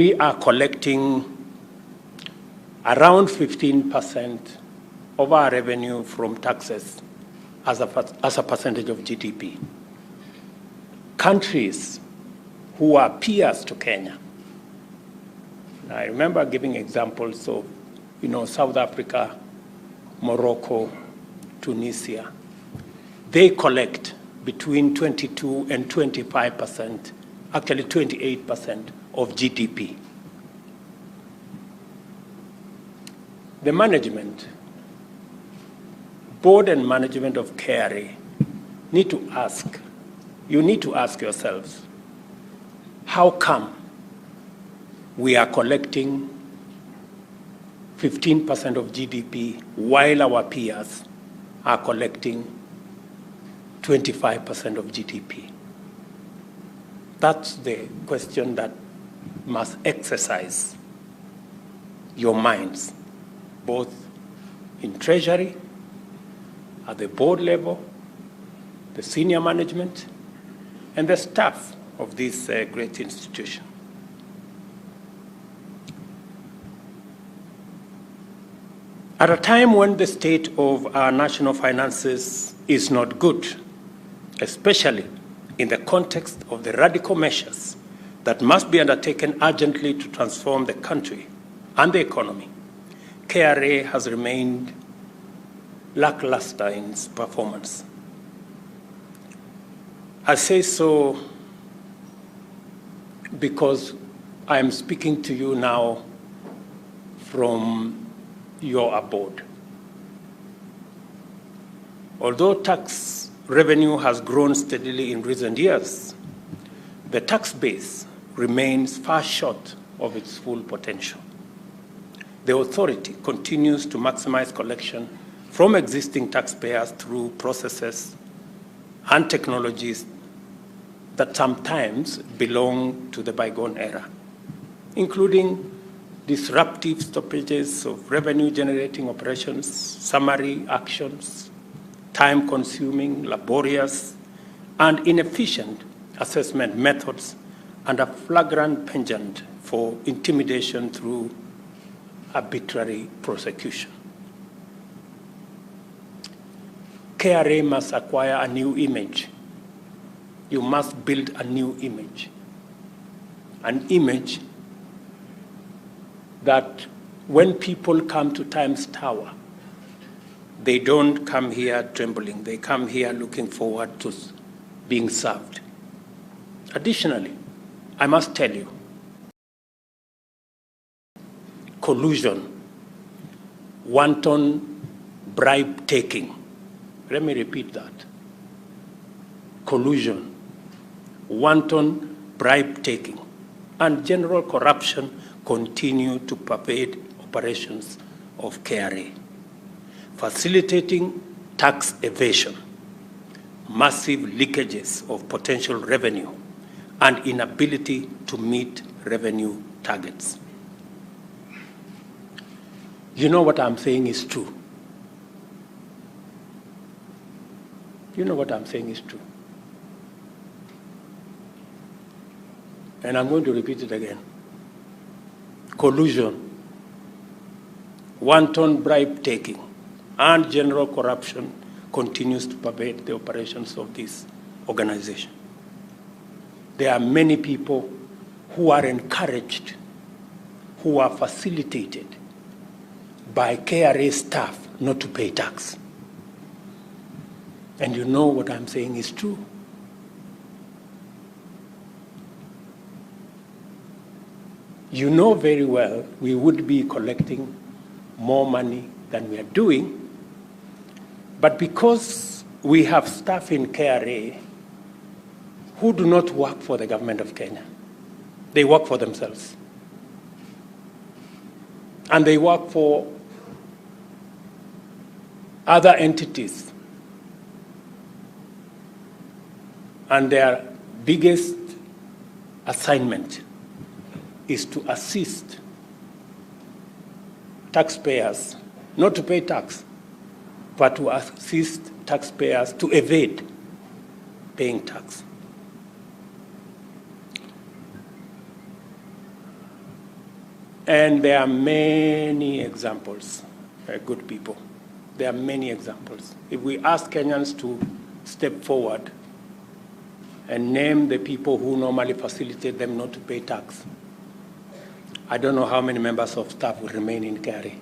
We are collecting around 15% of our revenue from taxes as a percentage of GDP. Countries who are peers to Kenya, I remember giving examples of, South Africa, Morocco, Tunisia. They collect between 22 and 25%, actually 28% of GDP. The management, board and management of KRA you need to ask yourselves, how come we are collecting 15% of GDP while our peers are collecting 25% of GDP? That's the question that must exercise your minds, both in Treasury, at the board level, the senior management, and the staff of this great institution. At a time when the state of our national finances is not good, especially in the context of the radical measures that must be undertaken urgently to transform the country and the economy, KRA has remained lackluster in its performance. I say so because I am speaking to you now from your abode. Although tax revenue has grown steadily in recent years, the tax base remains far short of its full potential. The authority continues to maximize collection from existing taxpayers through processes and technologies that sometimes belong to the bygone era, including disruptive stoppages of revenue-generating operations, summary actions, time-consuming, laborious, and inefficient assessment methods, and a flagrant penchant for intimidation through arbitrary prosecution. KRA must acquire a new image. You must build a new image, an image that when people come to Times Tower, they don't come here trembling. They come here looking forward to being served. Additionally, I must tell you, collusion, wanton bribe-taking. Let me repeat that. Collusion, wanton bribe-taking, and general corruption continue to pervade operations of KRA, facilitating tax evasion, massive leakages of potential revenue, and inability to meet revenue targets. You know what I'm saying is true. You know what I'm saying is true. And I'm going to repeat it again. Collusion, wanton bribe-taking, and general corruption continues to pervade the operations of this organization. There are many people who are encouraged, who are facilitated by KRA staff not to pay tax. And you know what I'm saying is true. You know very well we would be collecting more money than we are doing, but because we have staff in KRA who do not work for the government of Kenya, they work for themselves. And they work for other entities. And their biggest assignment is to assist taxpayers not to pay tax, but to assist taxpayers to evade paying tax. And there are many examples, good people. There are many examples. If we ask Kenyans to step forward and name the people who normally facilitate them not to pay tax, I don't know how many members of staff will remain in Kerry.